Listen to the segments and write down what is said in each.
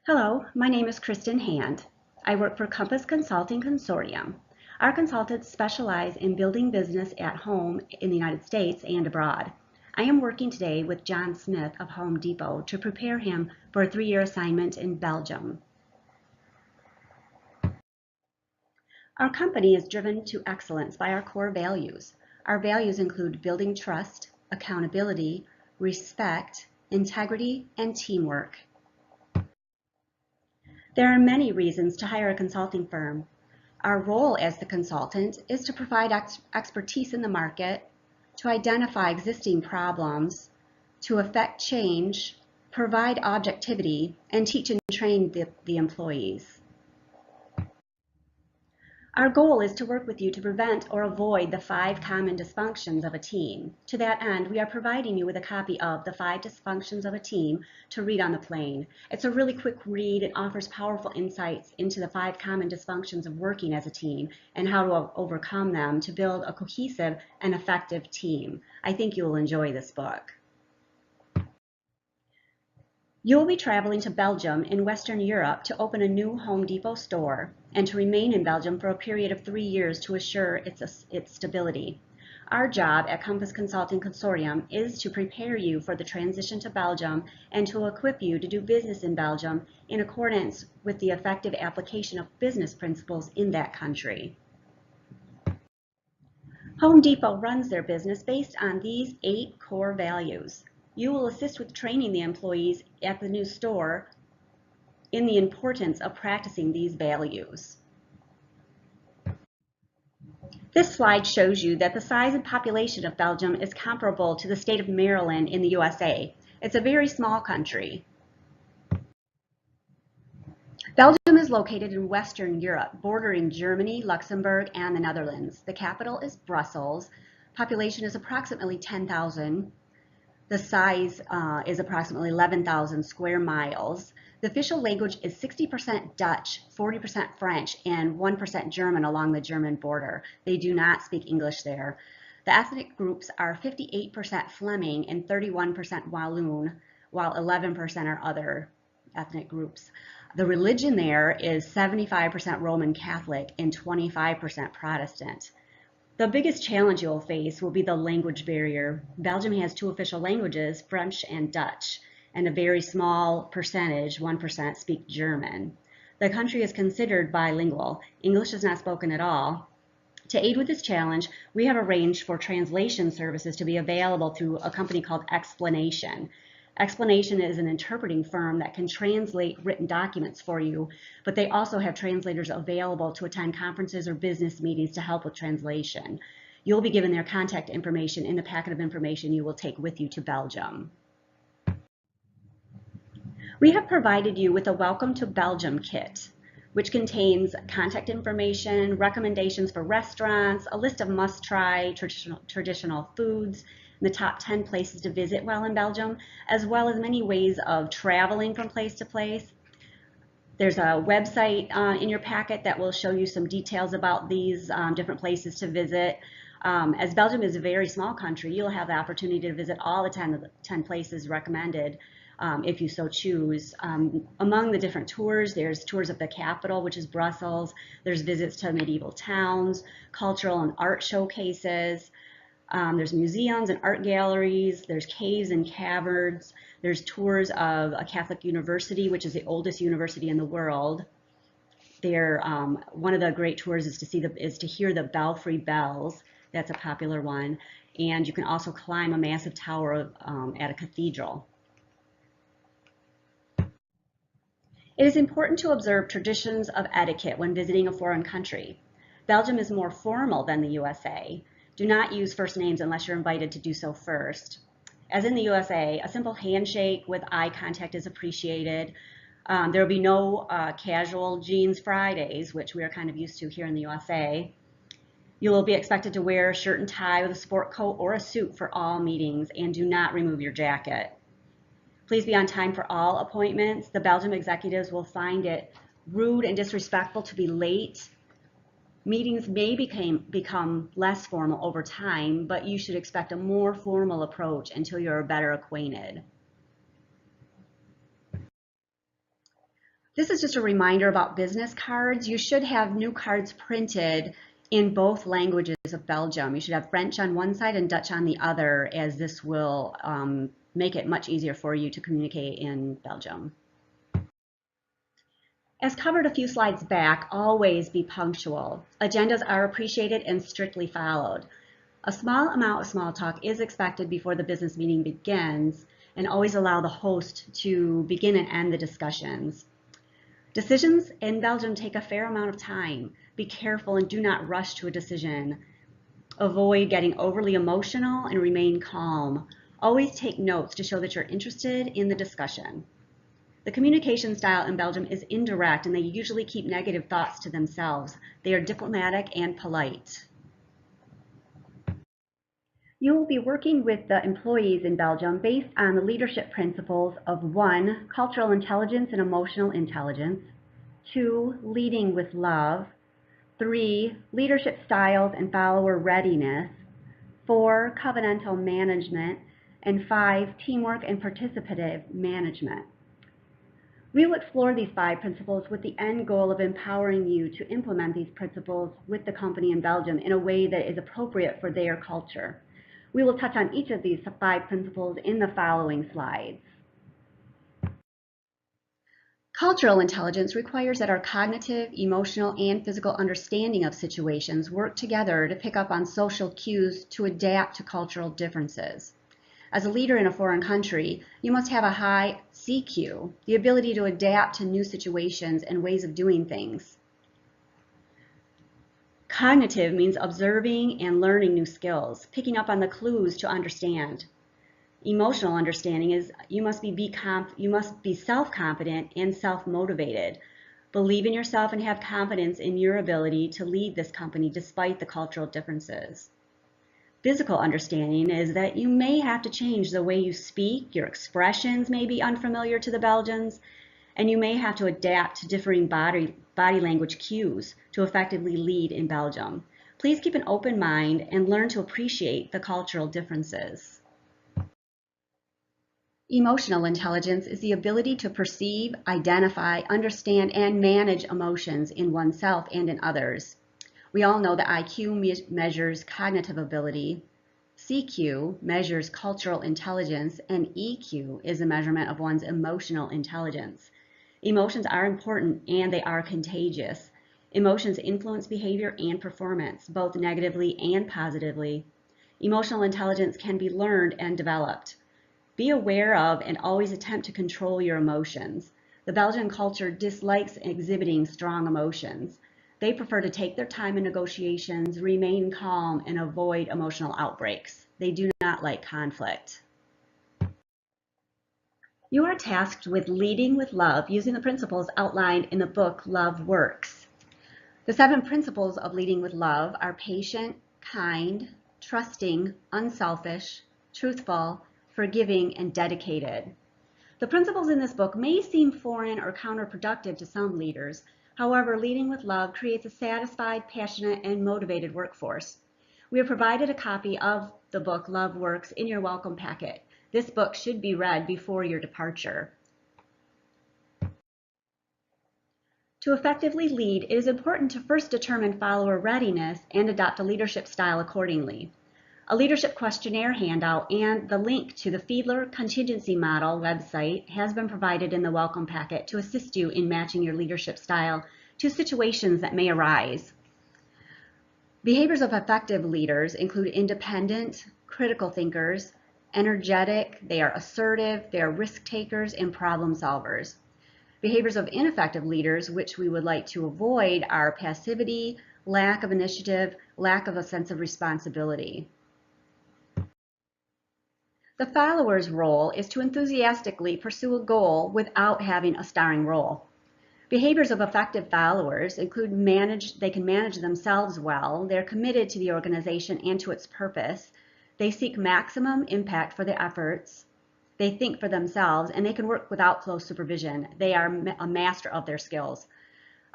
Hello, my name is Kristen Hand. I work for Compass Consulting Consortium. Our consultants specialize in building business at home in the United States and abroad. I am working today with John Smith of Home Depot to prepare him for a 3-year assignment in Belgium. Our company is driven to excellence by our core values. Our values include building trust, accountability, respect, integrity, and teamwork. There are many reasons to hire a consulting firm. Our role as the consultant is to provide expertise in the market, to identify existing problems, to effect change, provide objectivity, and teach and train the employees. Our goal is to work with you to prevent or avoid the 5 common dysfunctions of a team. To that end, we are providing you with a copy of The 5 Dysfunctions of a Team to read on the plane. It's a really quick read. It offers powerful insights into the 5 common dysfunctions of working as a team and how to overcome them to build a cohesive and effective team. I think you will enjoy this book. You will be traveling to Belgium in Western Europe to open a new Home Depot store and to remain in Belgium for a period of 3 years to assure its stability. Our job at Compass Consulting Consortium is to prepare you for the transition to Belgium and to equip you to do business in Belgium in accordance with the effective application of business principles in that country. Home Depot runs their business based on these 8 core values. You will assist with training the employees at the new store in the importance of practicing these values. This slide shows you that the size and population of Belgium is comparable to the state of Maryland in the USA. It's a very small country. Belgium is located in Western Europe, bordering Germany, Luxembourg, and the Netherlands. The capital is Brussels. Population is approximately 10,000. The size is approximately 11,000 square miles. The official language is 60% Dutch, 40% French, and 1% German along the German border. They do not speak English there. The ethnic groups are 58% Fleming and 31% Walloon, while 11% are other ethnic groups. The religion there is 75% Roman Catholic and 25% Protestant. The biggest challenge you'll face will be the language barrier. Belgium has 2 official languages, French and Dutch, and a very small percentage, 1%, speak German. The country is considered bilingual. English is not spoken at all. To aid with this challenge, we have arranged for translation services to be available through a company called Explanation. Explanation is an interpreting firm that can translate written documents for you, but they also have translators available to attend conferences or business meetings to help with translation. You'll be given their contact information in the packet of information you will take with you to Belgium. We have provided you with a Welcome to Belgium kit, which contains contact information, recommendations for restaurants, a list of must-try traditional foods, the top 10 places to visit while in Belgium, as well as many ways of traveling from place to place. There's a website in your packet that will show you some details about these different places to visit. As Belgium is a very small country, you'll have the opportunity to visit all the 10 places recommended if you so choose. Among the different tours, there's tours of the capital, which is Brussels. There's visits to medieval towns, cultural and art showcases. There's museums and art galleries, there's caves and caverns, there's tours of a Catholic university, which is the oldest university in the world. One of the great tours is to hear the belfry bells. That's a popular one. And you can also climb a massive tower at a cathedral. It is important to observe traditions of etiquette when visiting a foreign country. Belgium is more formal than the USA. Do not use first names unless you're invited to do so first. As in the USA, a simple handshake with eye contact is appreciated. There will be no casual jeans Fridays, which we are kind of used to here in the USA. You will be expected to wear a shirt and tie with a sport coat or a suit for all meetings, and do not remove your jacket. Please be on time for all appointments. The Belgium executives will find it rude and disrespectful to be late. Meetings may become less formal over time, but you should expect a more formal approach until you're better acquainted. This is just a reminder about business cards. You should have new cards printed in both languages of Belgium. You should have French on one side and Dutch on the other, as this will make it much easier for you to communicate in Belgium. As covered a few slides back, always be punctual. Agendas are appreciated and strictly followed. A small amount of small talk is expected before the business meeting begins, and always allow the host to begin and end the discussions. Decisions in Belgium take a fair amount of time. Be careful and do not rush to a decision. Avoid getting overly emotional and remain calm. Always take notes to show that you're interested in the discussion. The communication style in Belgium is indirect, and they usually keep negative thoughts to themselves. They are diplomatic and polite. You will be working with the employees in Belgium based on the leadership principles of 1, cultural intelligence and emotional intelligence, 2, leading with love, 3, leadership styles and follower readiness, 4, covenantal management, and 5, teamwork and participative management. We will explore these 5 principles with the end goal of empowering you to implement these principles with the company in Belgium in a way that is appropriate for their culture. We will touch on each of these 5 principles in the following slides. Cultural intelligence requires that our cognitive, emotional, and physical understanding of situations work together to pick up on social cues to adapt to cultural differences. As a leader in a foreign country, you must have a high CQ, the ability to adapt to new situations and ways of doing things. Cognitive means observing and learning new skills, picking up on the clues to understand. Emotional understanding is you must be self-confident and self-motivated. Believe in yourself and have confidence in your ability to lead this company despite the cultural differences. Physical understanding is that you may have to change the way you speak, your expressions may be unfamiliar to the Belgians, and you may have to adapt to differing body language cues to effectively lead in Belgium. Please keep an open mind and learn to appreciate the cultural differences. Emotional intelligence is the ability to perceive, identify, understand, and manage emotions in oneself and in others. We all know that IQ measures cognitive ability, CQ measures cultural intelligence, and EQ is a measurement of one's emotional intelligence. Emotions are important and they are contagious. Emotions influence behavior and performance, both negatively and positively. Emotional intelligence can be learned and developed. Be aware of and always attempt to control your emotions. The Belgian culture dislikes exhibiting strong emotions. They prefer to take their time in negotiations, remain calm, and avoid emotional outbreaks. They do not like conflict. You are tasked with leading with love using the principles outlined in the book Love Works. The 7 principles of leading with love are patient, kind, trusting, unselfish, truthful, forgiving, and dedicated. The principles in this book may seem foreign or counterproductive to some leaders. However, leading with love creates a satisfied, passionate, and motivated workforce. We have provided a copy of the book Love Works in your welcome packet. This book should be read before your departure. To effectively lead, it is important to first determine follower readiness and adopt a leadership style accordingly. A leadership questionnaire handout and the link to the Fiedler Contingency Model website has been provided in the welcome packet to assist you in matching your leadership style to situations that may arise. Behaviors of effective leaders include independent, critical thinkers, energetic, they are assertive, they are risk takers, and problem solvers. Behaviors of ineffective leaders, which we would like to avoid, are passivity, lack of initiative, lack of a sense of responsibility. The follower's role is to enthusiastically pursue a goal without having a starring role. Behaviors of effective followers include they can manage themselves well, they're committed to the organization and to its purpose, they seek maximum impact for their efforts, they think for themselves, and they can work without close supervision. They are a master of their skills.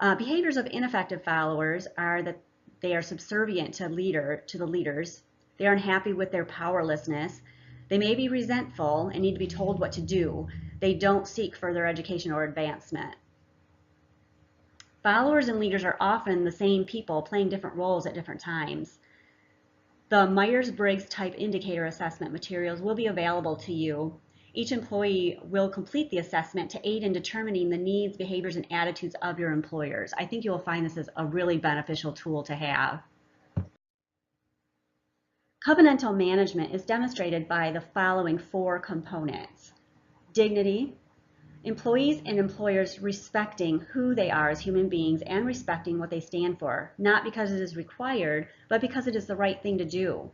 Behaviors of ineffective followers are that they are subservient to the leaders, they are unhappy with their powerlessness, they may be resentful and need to be told what to do. They don't seek further education or advancement. Followers and leaders are often the same people playing different roles at different times. The Myers-Briggs type indicator assessment materials will be available to you. Each employee will complete the assessment to aid in determining the needs, behaviors, and attitudes of your employers. I think you'll find this is a really beneficial tool to have. Covenantal management is demonstrated by the following 4 components. Dignity, employees and employers respecting who they are as human beings and respecting what they stand for, not because it is required, but because it is the right thing to do.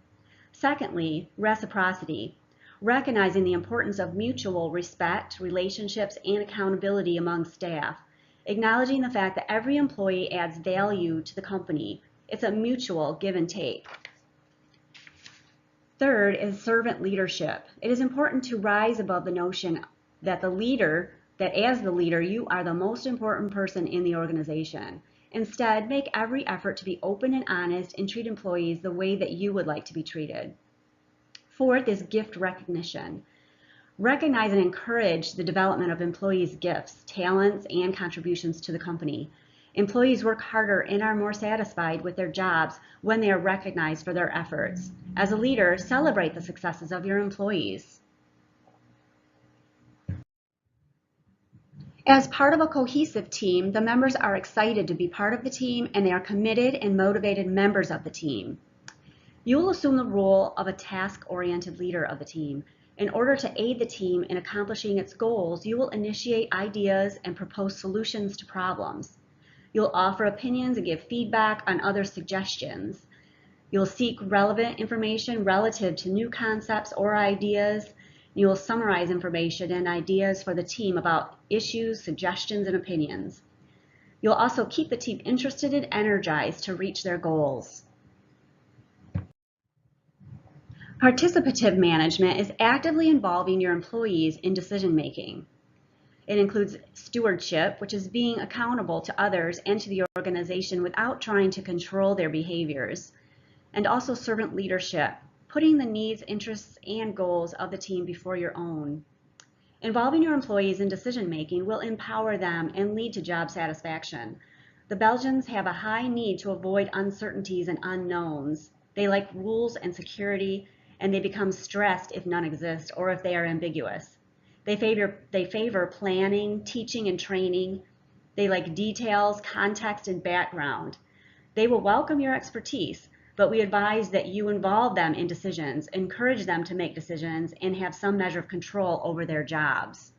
Secondly, reciprocity, recognizing the importance of mutual respect, relationships, and accountability among staff, acknowledging the fact that every employee adds value to the company. It's a mutual give and take. Third is servant leadership. It is important to rise above the notion that as the leader, you are the most important person in the organization. Instead, make every effort to be open and honest and treat employees the way that you would like to be treated. Fourth is gift recognition. Recognize and encourage the development of employees' gifts, talents, and contributions to the company. Employees work harder and are more satisfied with their jobs when they are recognized for their efforts. As a leader, celebrate the successes of your employees. As part of a cohesive team, the members are excited to be part of the team and they are committed and motivated members of the team. You will assume the role of a task-oriented leader of the team. In order to aid the team in accomplishing its goals, you will initiate ideas and propose solutions to problems. You'll offer opinions and give feedback on other suggestions. You'll seek relevant information relative to new concepts or ideas. You will summarize information and ideas for the team about issues, suggestions, and opinions. You'll also keep the team interested and energized to reach their goals. Participative management is actively involving your employees in decision making. It includes stewardship, which is being accountable to others and to the organization without trying to control their behaviors, and also servant leadership, putting the needs, interests, and goals of the team before your own. Involving your employees in decision making will empower them and lead to job satisfaction. The Belgians have a high need to avoid uncertainties and unknowns. They like rules and security, and they become stressed if none exist or if they are ambiguous. They favor planning, teaching, and training. They like details, context, and background. They will welcome your expertise, but we advise that you involve them in decisions, encourage them to make decisions, and have some measure of control over their jobs.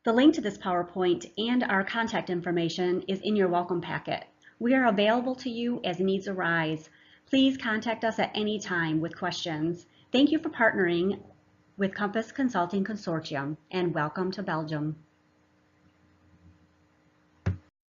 The link to this PowerPoint and our contact information is in your welcome packet. We are available to you as needs arise. Please contact us at any time with questions. Thank you for partnering with Compass Consulting Consortium, and welcome to Belgium.